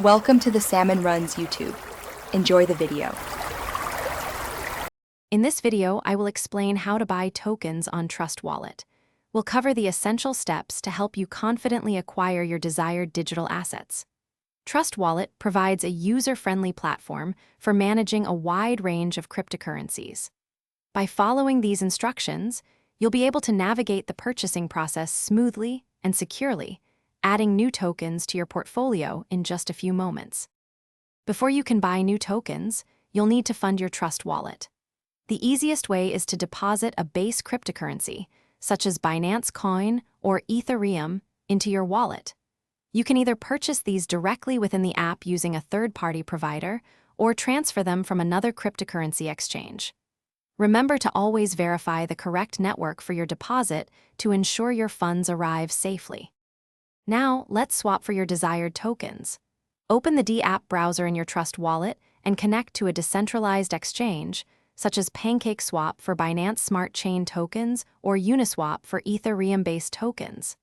Welcome to the Salmon Runs YouTube. Enjoy the video. In this video, I will explain how to buy tokens on Trust Wallet. We'll cover the essential steps to help you confidently acquire your desired digital assets. Trust Wallet provides a user-friendly platform for managing a wide range of cryptocurrencies. By following these instructions, you'll be able to navigate the purchasing process smoothly and securely, adding new tokens to your portfolio in just a few moments. Before you can buy new tokens, you'll need to fund your Trust Wallet. The easiest way is to deposit a base cryptocurrency, such as Binance Coin or Ethereum, into your wallet. You can either purchase these directly within the app using a third-party provider or transfer them from another cryptocurrency exchange. Remember to always verify the correct network for your deposit to ensure your funds arrive safely. Now, let's swap for your desired tokens. Open the D-App browser in your Trust Wallet and connect to a decentralized exchange, such as PancakeSwap for Binance Smart Chain tokens or Uniswap for Ethereum-based tokens.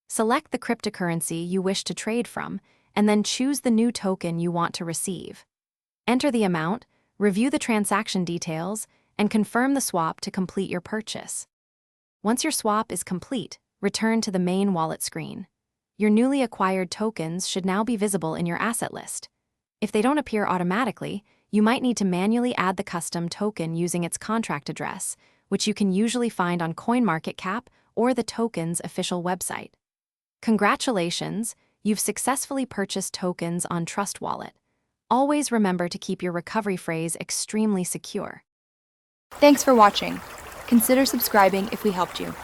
Select the cryptocurrency you wish to trade from, and then choose the new token you want to receive. Enter the amount, review the transaction details, and confirm the swap to complete your purchase. Once your swap is complete, return to the main wallet screen. Your newly acquired tokens should now be visible in your asset list. If they don't appear automatically, you might need to manually add the custom token using its contract address, which you can usually find on CoinMarketCap or the token's official website. Congratulations, you've successfully purchased tokens on Trust Wallet. Always remember to keep your recovery phrase extremely secure. Thanks for watching. Consider subscribing if we helped you.